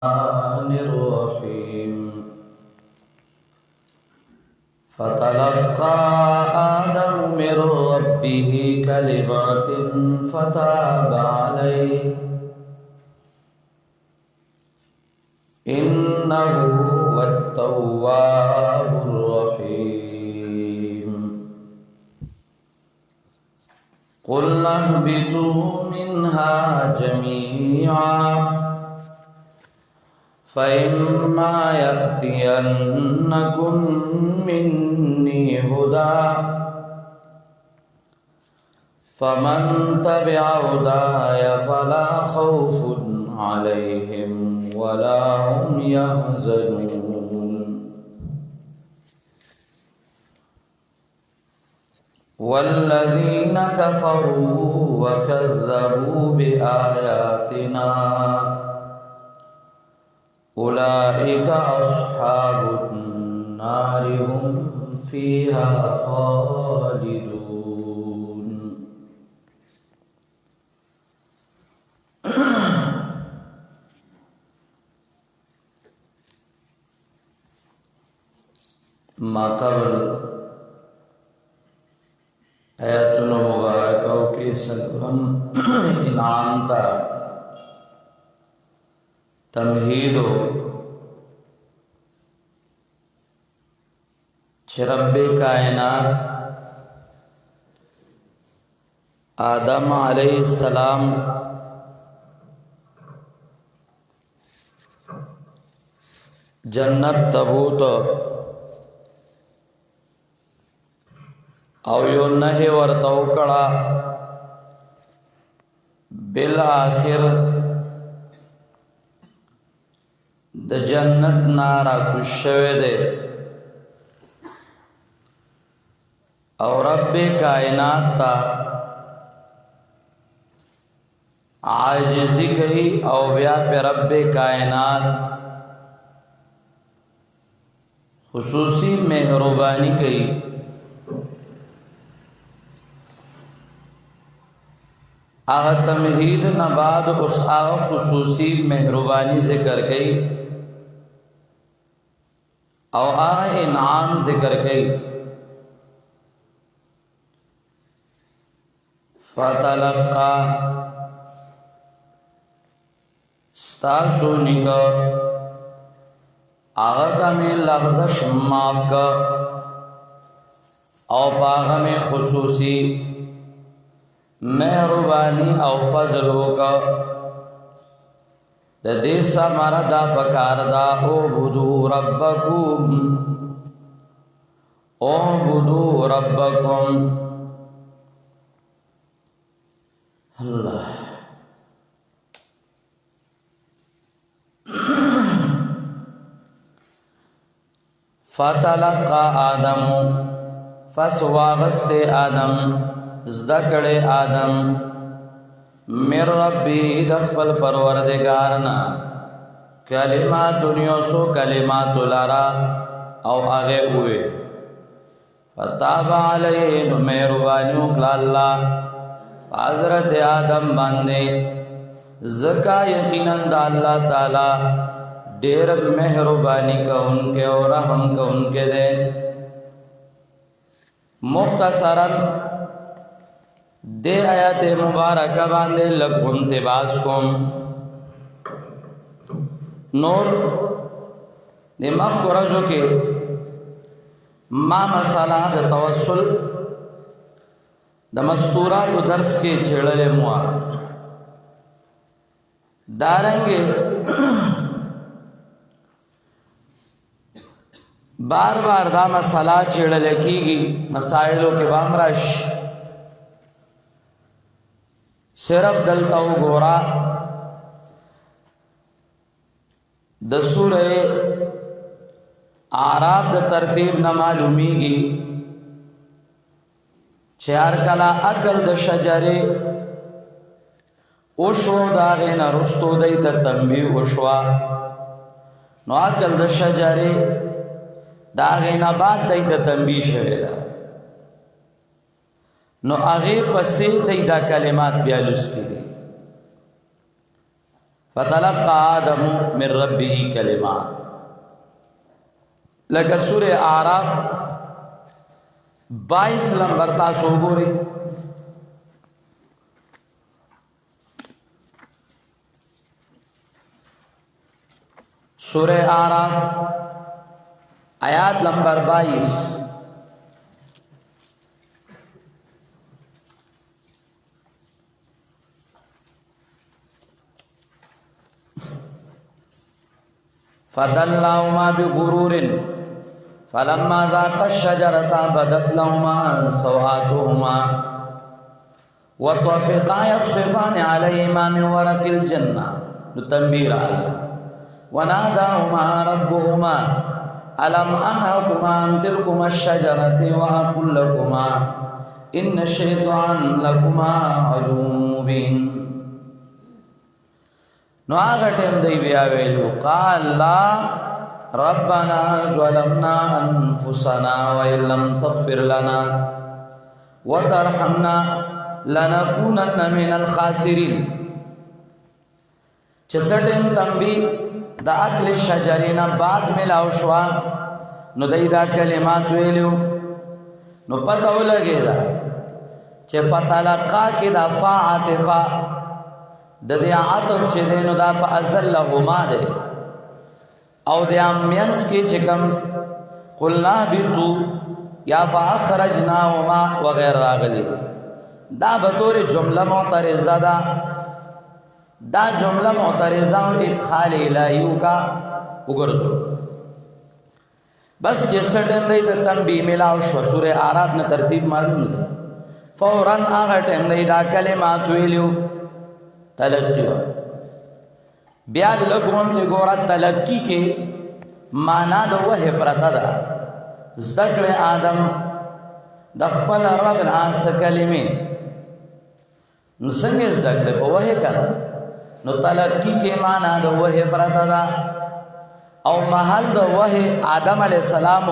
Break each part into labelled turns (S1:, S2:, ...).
S1: الرحمن الرحيم فتلقى آدم من ربه كلمات فتاب عليه إنه هو التواب الرحيم قلنا اهبطوا منها جميعا فإما يأتينكم مني هدى فمن تبع هداي فلا خوف عليهم ولا هم يحزنون والذين كفروا وكذبوا بآياتنا أولئك أصحاب النار هم فيها خالدون ما قبل آیاتنا مبارکاو کی سلورم انعام تا تمہیدو چھ رب کائنات آدم علیہ السلام جنت تبوت او یو نهی ورتو کڑا بالآخر د جنت نارا کشوه دے او رب کائنات تا عاجزی کہی او بیا پہ رب کائنات خصوصی مہربانی کہی آغا تمہید نباد اس آغا خصوصی مہربانی ذکر گئی او آغا انعام ذکر گئی فتلقا ستاسو نکا آغا تمہیں لغزش معاف کا او باغا میں خصوصی مہربانی او فضل ہوگا د دې سماره دا پکار دا اعبدوا ربکم اللہ فتلقى آدم فسواغست آدم زدکڑے آدم من ربی دخبل پروردگارنا کلمات دنیا سو کلمات لارا او آگے ہوئے فتاب علیہ مہربانیوں کلا اللہ حضرت آدم باندے زکا یقیناً دا اللہ تعالی دیر مہربانی کا ان کے اور رحم کا ان کے دے مختصراً دے آیات مبارکہ باندے لگ انتباس کم نور دے مخ کو رجو کے ما مسئلہ دا توسل دا مستورات و درس کے چھڑلے موا دارنگے بار بار دا مسئلہ چھڑلے کی گی مسائلوں کے بامرش صرف دلتاو گورا د سورہ اعراف د ترتیب نہ معلومی گی چار کلا اکل د شجرے اوشو داغینا رستو دیت تنبیح اوشوا نو اکل د شجرے داغینا بعد دیت تنبیح شویدہ نو هغه پسې د دا کلمات بیا لستی دي فتلقى آدم من ربه کلمات لکه سورہ اعراف 22 نمبر تاسو وګورئ. سورہ اعراف آیات نمبر 22. فدلهما بغرور فلما ذاقا الشجرة بدت لهما سوآتهما وطفقا يخصفان عليهما من ورق الجنة تنبيه عليه وناداهما ربهما ألم أنهكما عن تلكما الشجرة وأقل لكما إن الشيطان لكما عدو مبين. نو هغه ټیم دی بیا ویلو قال لا ربنا ظلمنا انفسنا وان لم تغفر لنا وترحمنا لنكونن من الخاسرين. چې سټیم تنبیه د اکل شجرینا بعد ملاو شو نو دا کلمات ویلو نو پته ولګیدا چې فتلقا کې د فاعتفا د دې عطف چې دینو دا په ازلهما ده او د امینس کې چې کوم قلنا بتو یا فاخرجناهما وغیر راغلی دا به تور جمله معترضه ده. دا جمله معترضه او ادخال الهیو کا وګورئ بس چې سټم دی ته تنبیه ملاو شو. سورہ اعراف نه ترتیب معلوم دی فورا هغه ټیم دی دا کلمات ویلو تلقی بیا لګون ته ګورا تلقی کې معنا د وحی پرتا ده. ذکر آدم د خپل رب ناس کلمې نو څنګه ذکر په وحی کړه نو تلقی کې معنا د وحی پرتا ده او محل د وحی آدم علی السلام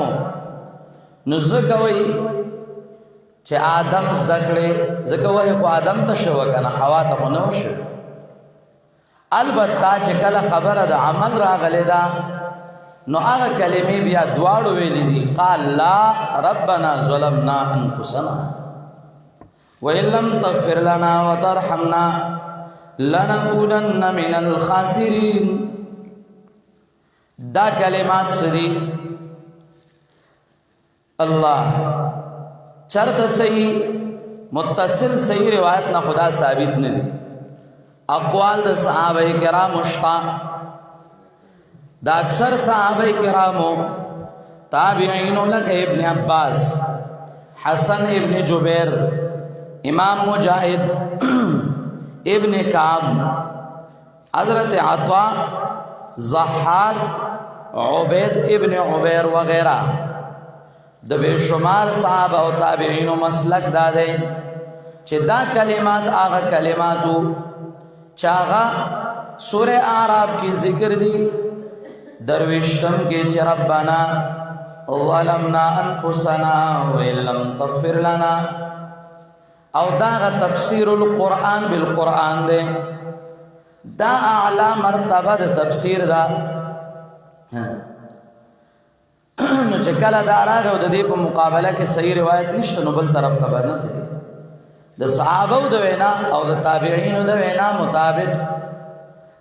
S1: نو ذکوي چې آدم ذکر ذکر وحی خو آدم ته شو کنه حوا ته نو شو. البته چې کله خبره د عمل راغلی دا نو هغه کلمې بیا دواړو ویلې دي قال لا ربنا ظلمنا انفسنا وان لم تغفر لنا وترحمنا لنكونن من الخاسرين. دا کلمات سدي الله چرته صحیح متصل صحیح روایت نه خدا ثابت نه دي. اقوال د صحابه کرام مشتا دا اکثر صحابه کرامو تابعین لک ابن عباس حسن ابن جبیر امام مجاہد ابن کعب حضرت عطا ضحاک عبید ابن عبیر وغیرہ د بے شمار صحابه او تابعین مسلک دادے چې دا کلمات هغه کلماتو چاغا سورہ اعراف کی ذکر دی درویشتم کے چ ربنا ظلمنا انفسنا وان لم تغفر لنا او دا تفسیر القرآن بالقرآن دے دا اعلی مرتبہ د تفسیر دا نو چې کله دا راغی او د دې په مقابله کې صحیح روایت نشته نو بل طرف ته نه ځي. د صحابه د وینا او د تابعین د وینا مطابق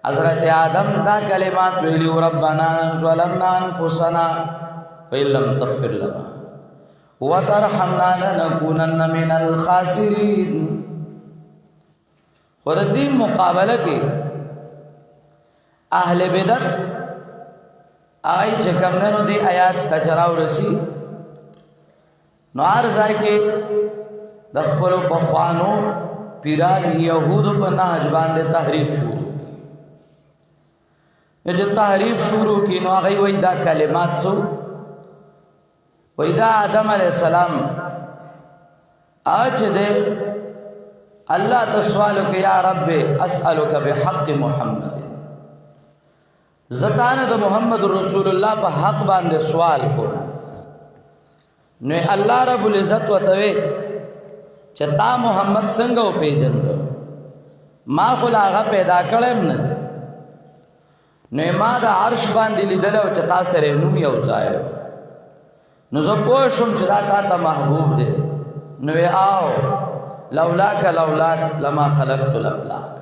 S1: حضرت آدم دا کلمات ویلی ربنا ظلمنا انفسنا وان لم تغفر لنا وترحمنا لنكونن من الخاسرين. خود دې مقابله کې اهل بدعت آئی چې کمدنو دی آیات تجراو رسی نو ارزائی که دخپلو پخوانو پیران یهودو پر نهج بانده تحریف شروع جو تحریف شروع کی نو آگئی وی دا کلمات سو وی دا آدم علیہ السلام آج دے اللہ تسوالو کہ یا رب اسألو کا بحق محمد زتانه د محمد رسول الله په حق باندې سوال کو نو الله رب العزت وتوي چې تا محمد څنګه پیژند ما خو هغه پیدا کړم نه نو ما د عرش باندې لیدل او چې تا سره نوم یو ځای نو زه پوه شم چې دا تا ته محبوب دی نو آو لولاک لولاک لما خلقت الافلاک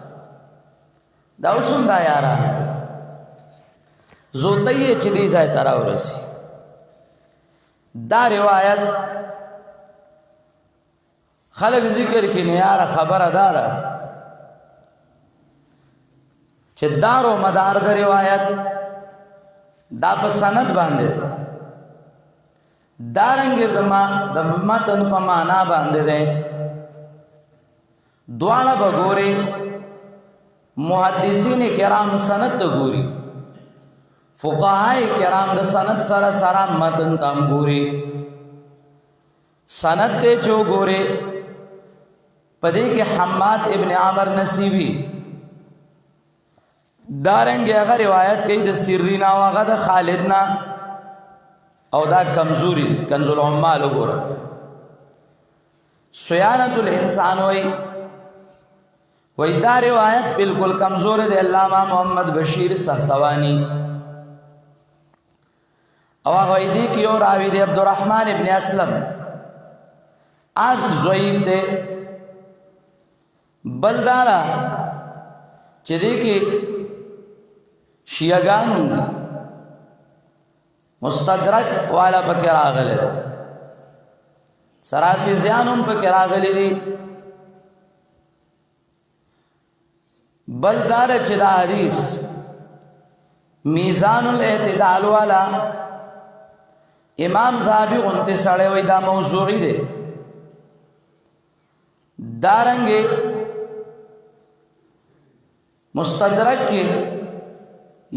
S1: دا اوسم دا یاران زوتی یې چې دې ځای ته راورسي دا روایت خلق ذکر کی نه یاره خبره داره چې دار او مدار د روایت دا په سند باندې ده دارنګ د متن په معنا باندې ده دواړه بګوري محدثین کرام سند ته ګوري فقهای کرام د سند سره سره متن تام ګوري سند ته چو ګوري پدې کې حماد ابن عمر نصیبی دارنګ هغه روایت کوي د سرینا او هغه د خالدنا او دا کمزوري کنز العمال وګوره سیانت الانسان وای دا روایت بالکل کمزور دی علامہ محمد بشیر سخسوانی او هغه دی کې اور راوی دی عبدالرحمن ابن اسلم از ضعیف دی بلدارا چې دی کې شیعگان ہوندی مستدرک والا پکی راغلی دی سرافیزیان هم پکی راغلی دی بلدار چې دا حدیث میزان الاعتدال والا امام زابی غنتی سڑے وی دا موضوعی دی دارنگی مستدرک کی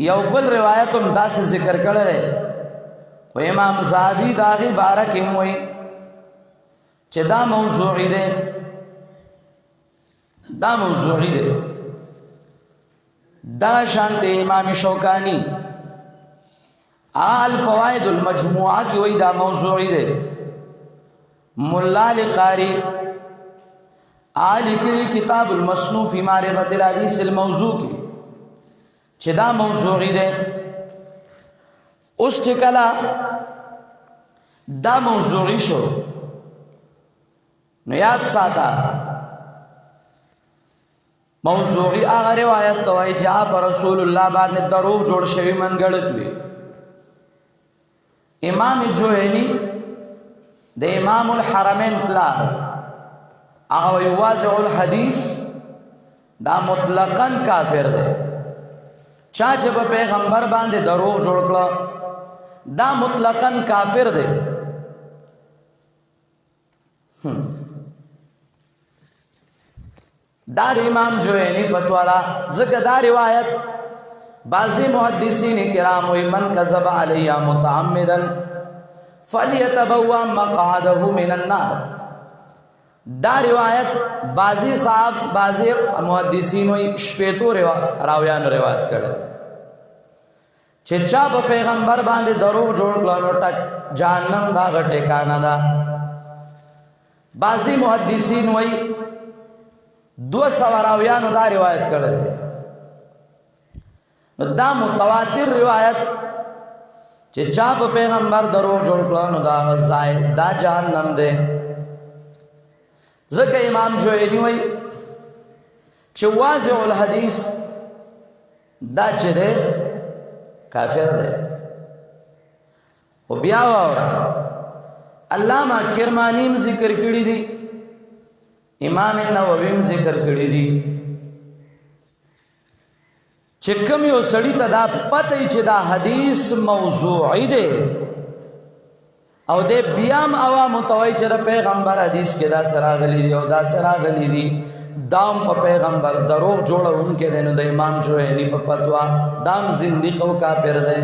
S1: یو بل روایت هم دا سے ذکر کرده و امام زابی داغی بارک اموی چه دا موضوعی ده دا موضوعی ده دا شانت امام شوکانی الفوائد المجموعہ کی وی دا موضوعی ده ملا لقاری لکلی کتاب المصنوع فی معرفت الحدیث الموضوع کی چې دا موضوعی ده اوس چې کله دا موضوعی شو نو یاد ساته موضوعی هغه روایت ته وایي چې په رسول الله باندې دروغ جوړ شوی منګړت وي امام جوهنی د امام الحرمین پلا هغه یوازع الحدیث دا مطلقاً کافر ده چا چې په پیغمبر باندې دروغ جوړ کړه دا مطلقاً کافر ده دا امام جوینی فتوالا ذکر دا روایت بعضی محدثین کرام من کذب علی متعمدا فلیتبوا مقعده من النار دا روایت بعضی صاحب بعضی محدثین وی شپیتو راویان روایت کرده چې چا په پیغمبر باندې دروغ جوړ کړه نو ټک جهنم دا ټکانه ده بعضی محدثین وی 200 راویانو دا روایت کرده دا متواتر روایت چې چا په پیغمبر دروغ جوړ کړه نو دا ځای دا جهنم ده ځکه امام جوینی وی چې واضع الحدیث دا چې ده کافر ده او بیا وره علامہ کرمانیم ذکر کړی دی امام نوویم ذکر کړی دی چې کوم یو سړی ته دا پته چې دا حدیث موضوعی دی او د بیام عوام متوي چې پیغمبر حدیث کې دا سره غلی دی او دا سره غلی دی دام په پیغمبر دروغ جوړونکو دینو د امام جوهری په فتوا دام زنديق او کافر دی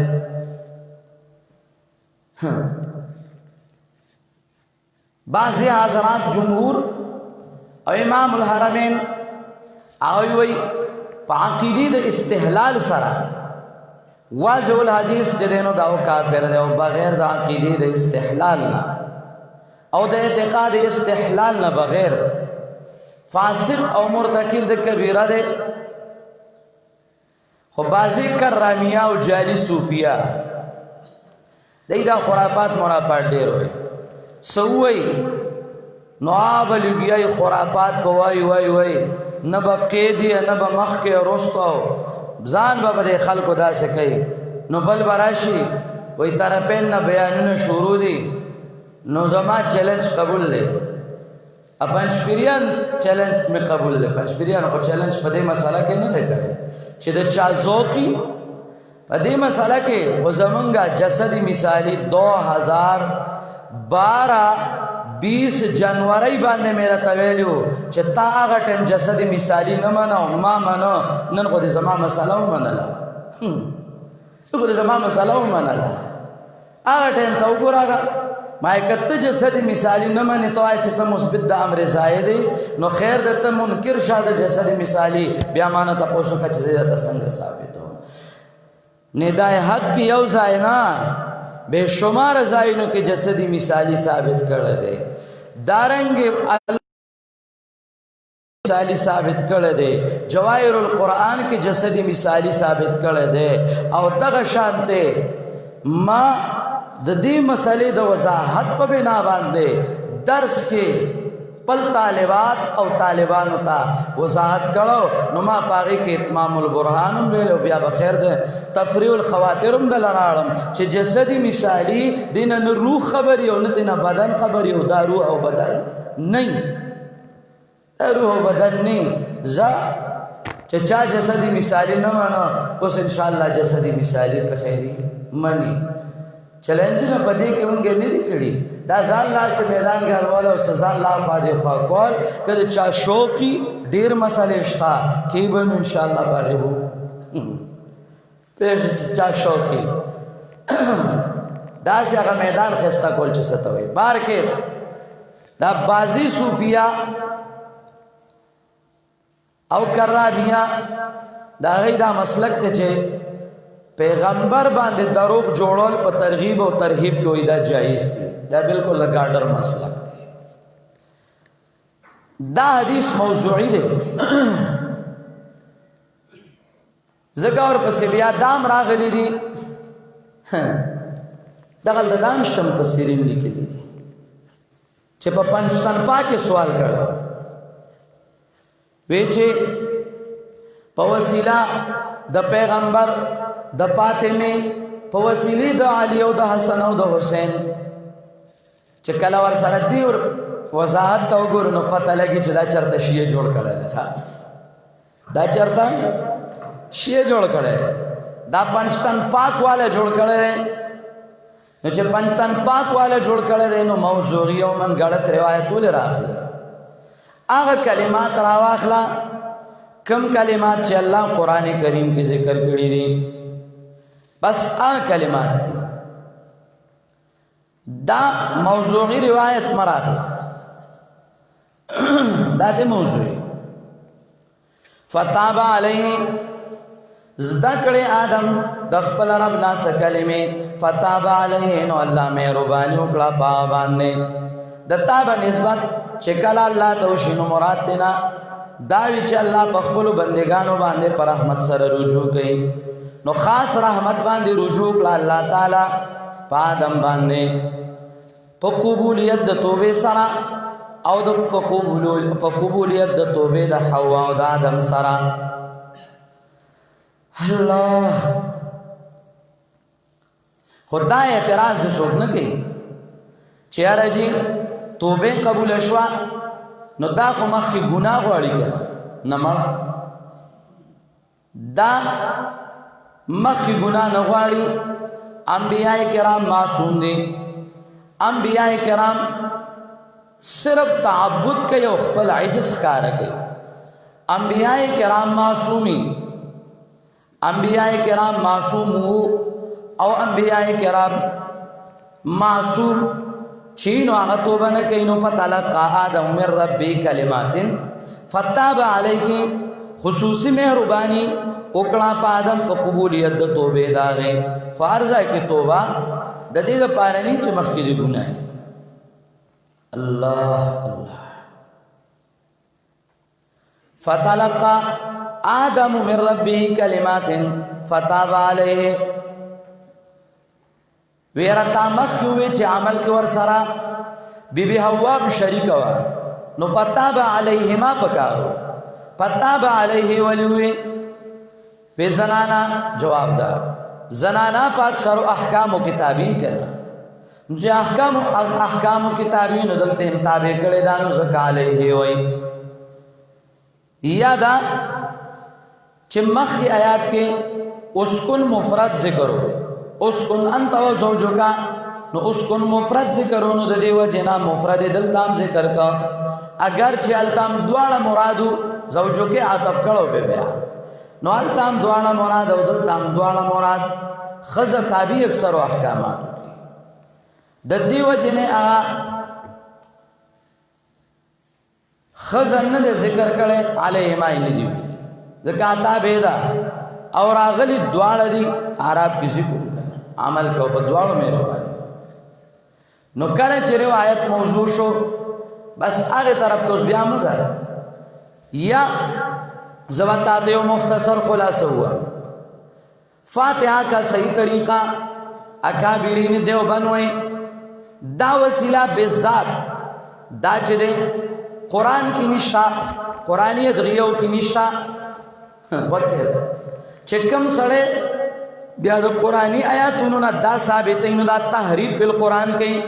S1: بعضی حضرات جمهور او امام الحرمین او وی پاکیدی د استحلال سره واضع الحدیث جدینو داو کافر دی او بغیر د عقیدی د استحلال نه او د اعتقاد استحلال نه بغیر فاسق او مرتکب د کبیره دی خو بازی کرامیا او جعلی صوفیا دی دا خرافات مرافات ډیر وي سووي نو اولګي خرافات بوای وای وای نه بقیدی نه بمخ کې رستو ځان به خلکو داسې کوي نو بل براشي وای طرفین نه بیانونه شروع دي نو زما چیلنج قبول لے پنځپیریان چیلنج می قبول لے پنځپیریان خو چیلنج په دې مسله کې نه دی کړی چې د چا ذوقي په دې مسله کې و زمونږه جسدی مثالی 2012 20 جنوری باندې میرا تویلو چې تا هغه ټیم جسدی مثالی نه منو ما منو نن خو دې زما مسله ومنله خو دې زما مسله ومنله هغه ټیم ته وګورغه ما کته جسد مثالی نه منی تو چې ته مثبت د امر زائد نو خیر د ته منکر شاده جسد مثالی بیا مانه تاسو کا چې زیاده څنګه ثابت هو ندای حق کی یو زاینا بے شمار زاینو کې جسدی مثالی ثابت کړه دے دارنګ مثالی ثابت کړه دے جواهر القرآن کې جسدی مثالی ثابت کړه دے او دغه شانته ما د دې مسلې د وضاحت په بنا باندې درس کې خپل طالبات او طالبانو ته وضاحت کړو نو ما پاره کې اتمام البرهان ویلو بیا بخیر ده تفریع الخواطرم د لراړم چې جسدی مثالی دین نه روح خبر یو نه تینا بدن خبر یو دا روح او بدن نه دا روح او بدن نه ز چې چا جسدی مثالی نه مانو اوس ان شاء الله جسدی مثالی که خیری منی چیلنجونه پدې کې مونږ نه دي کړی دا ځان لا سه میدان غرواله او سزا الله فاده خوا کول کله چا شوقي ډیر مسالې شتا کې به ان شاء الله باندې وو پېښ چا شوقي دا چې هغه میدان خستا کول چې ستوي بار کې دا بازی صوفیا او کرامیا دا غي دا مسلک ته چې پیغمبر باندې دروغ جوړول په ترغیب او ترهیب کې وای دا جایز دی دا بالکل لګاډر مسلک دی دا حدیث موضوعی دی زګور پسې بیا دام راغلی دی دغه د دام شته مفسرین لیکلي دي چې په پنځتن پاکه سوال کړو وی چې په وسیله د پیغمبر د فاطمه په وسیله د علی او د حسن او د حسین چې کله ور سره دی وضاحت تو ګور نو پته لګی چې دا چرته شیعه جوړ کړل ها دا چرته شیعه جوړ کړل دا پنځتن پاک والا جوړ کړل نو چې پنځتن پاک والا جوړ کړل نو موضوعي او من غلط روایت ول راغله هغه کلمات راواخلا کم کلمات چې الله قران کریم کې ذکر کړی دي بس کلمات دي دا موضوعی روایت مراغله دا دې موضوعی فتاب علیه ذکر آدم د خپل رب ناس کلمه فتاب علیه نو الله مهرباني وکړه په باندې د تاب نسبت چې کله الله توشینو مراد تینا داوی چې الله په خپل بندگانو باندې پر رحمت سره رجوع کوي نو خاص رحمت باندې رجوع کړه الله تعالی په آدم باندې په قبولیت د توبه سره او د په قبولیت د توبه د حوا او د آدم سره الله خدای اعتراض د څوک نه کوي چې راځي توبه قبول شوا نو دا خو مخکې ګناه غواړي کنه نه مړ دا مخکې ګناه نه غواړي انبیاء کرام معصوم دي انبیاء کرام صرف تعبد کوي او خپل عجز ښکار کوي انبیاء کرام معصومي انبیاء کرام معصوم وو او انبیاء کرام معصوم چینو هغه توبه نه کوي نو فتلقى آدم من ربي كلمات فتاب عليه خصوصي مهرباني وکړه په آدم په قبولیت د توبه داغه فرضه کې توبه د دې لپاره نه چې مخکې دي ګناه الله الله فتلقى آدم من ربه کلمات فتاب علیه ویرتا مخ کیوی چه عمل کی ور سرا بی بی حوا شریک وا نو فتاب علیهما پکارو فتاب علیه ولیوی وی زنانا جواب دا زنانا پاک سرو احکام و کتابی کرنا جو احکام و کتابی نو دلتے ہم تابع کردے دانو زکا علیہ وی یادا چمخ کی آیات کے اسکن مفرد ذکرو اسکن انت و زوجو کا نو اسکن مفرد ذکرو نو دیو جنا مفرد دلتام ذکر کا اگر چلتام دوڑا مرادو زوجو کے عطب کرو بے بیا نو التام دوڑا مراد او دلتام دوڑا مراد خز تابع اکثر و احکامات د دیو جنے آغا خزن نه ذکر کړي علیه ما ان دی زکاتا بیدا اور اغلی دواړه دی عرب کسی کو عمل کو په دواړو مې روان نو کله چې روایت موضوع شو بس هغه طرف ته بیا مزه یا زبتا دیو مختصر خلاصہ ہوا فاتحہ کا صحیح طریقہ اکابرین دیو بنوئے دا وسیلہ بذات دا چه دے قرآن کی نشتا قرآنی ادغیو کی نشتا وقت ہے چکم سڑے بیا دا قرآنی آیاتونو نا دا ثابتینو دا تحریف بالقرآن کئی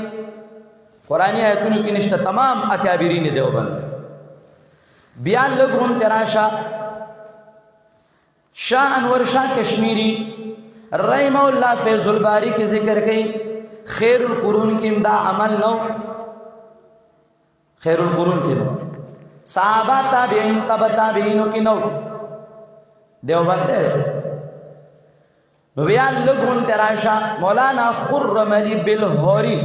S1: قرآنی آیاتونو کی نشتا تمام اکابرین دیو بنوئے بیا لگرون تراشا شاہ انور شاہ کشمیری رحمہ اللہ فیض الباری کی ذکر کی خیر القرون کی امدہ عمل نو خیر القرون کی نو صحابہ تابعین تبع تابعینوں کی نو دیوبند ہے بیان لگرون تراشا مولانا خرم علی بالہوری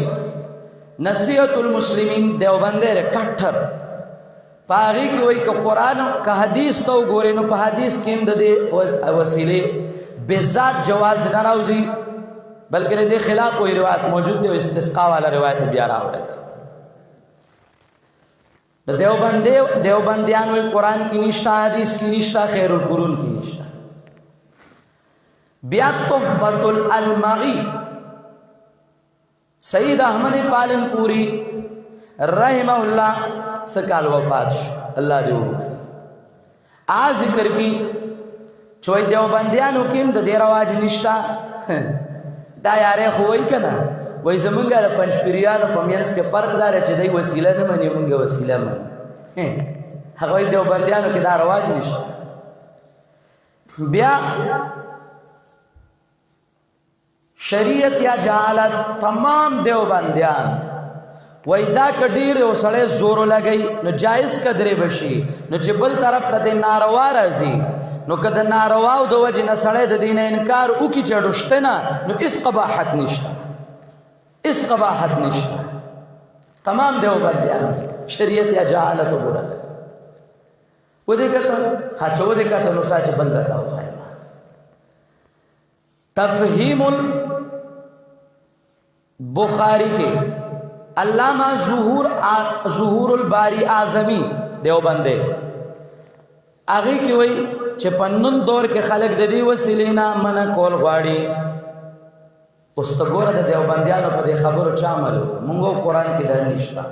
S1: نصیحت المسلمین دیوبند ہے کٹھر پاغی کی وئی کہ قرآن کا حدیث تو گورے نو پا حدیث کیم دے وسیلے بذات جواز نہ راوزی بلکہ دے خلاف کوئی روایت موجود دے استسقاء والا روایت بھی آرہا ہو رہا دیوبندیان وی قرآن کی نشتہ حدیث کی نشتہ خیر القرون کی نشتہ بیا تحفت الالمغی سید احمد پالن پوری رحمہ اللہ سکال وفات شو اللہ دیو بخیر آ ذکر کی چوئی دیوبندیانو کیم دا دیر آواج نشتا دا یارے خوئی کنا وی زمانگا پنچ پیریانو پمینس کے پرک دارے چی دی وسیلہ نمانی منگا وسیلہ مانی حقوی دیوبندیانو کی دار آواج نشتا بیا شریعت یا جہالت تمام دیوبندیان وای دا کډیر او سړی زورو لګی نو جایز قدرې بشي نو چې بل طرف ته د ناروا راځي نو که د ناروا او د وجې نه سړی د دین انکار وکړي چې ډوشته نه نو اس قباحت نشته اس قباحت نشته تمام دیوبندیان شریعت یا جهالت وګورل و دې کته خاصو دې کته نو ساچ بل دتا وای تفہیم البخاری کے علامہ ظہور الباری اعظمی دیوبندے آگے کی وئی چپنن دور کے خلق ددی وسیلینا منع کول غواړي اوس ته ګوره د دیوبندیانو په دې خبرو چا عملو مونږ قرآن کې دا نشته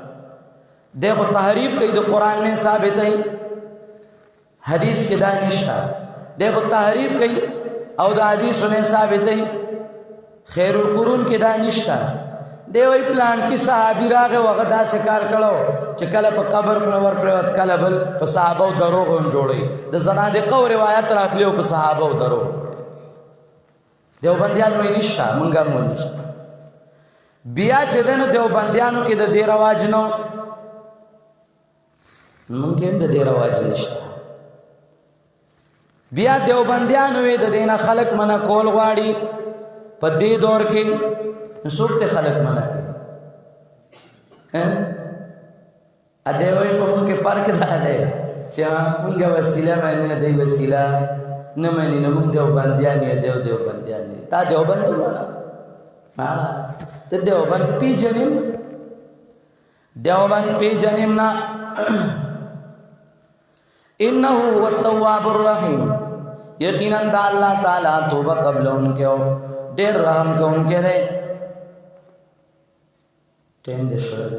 S1: دیکھو تحریف کوي د قرآن نے ثابت ہے حدیث کې دا نشته دیکھو تحریف کوي او د حدیث نے ثابت ہے خیر القرون کې دا نشته دیوی پلان کی صحابی راغه وغدا سے کار کړو چې کله په قبر پرور پروت کله بل په صحابه او دروغ هم جوړي د زنادقه او روایت راخلی او په صحابه او دروغ دیوبندیان وی نشته مونږه مو نشته بیا چې دنو دیوبندیانو کې د دې رواج نو مونږ هم د دې رواج نشته بیا دیوبندیانو وی د دینه خلق منع کول غواړي په دې دور کې سوکتے خلق منع کے ادھیوئی پا من کے پرک دا دے چاہاں منگا وسیلہ میں دی وسیلہ نمانی نمون دیوبندیانی دیوبندیانی تا دیوبندو مانا مانا تا دیوبند پی جنیم دیوبند پی جنیم نا इन्नहु हुवा तव्वाबुर रहीम, यकीनन दा अल्लाह ताला तौबा कबल उनके हो डेर रहम के उनके रे टेम दे शर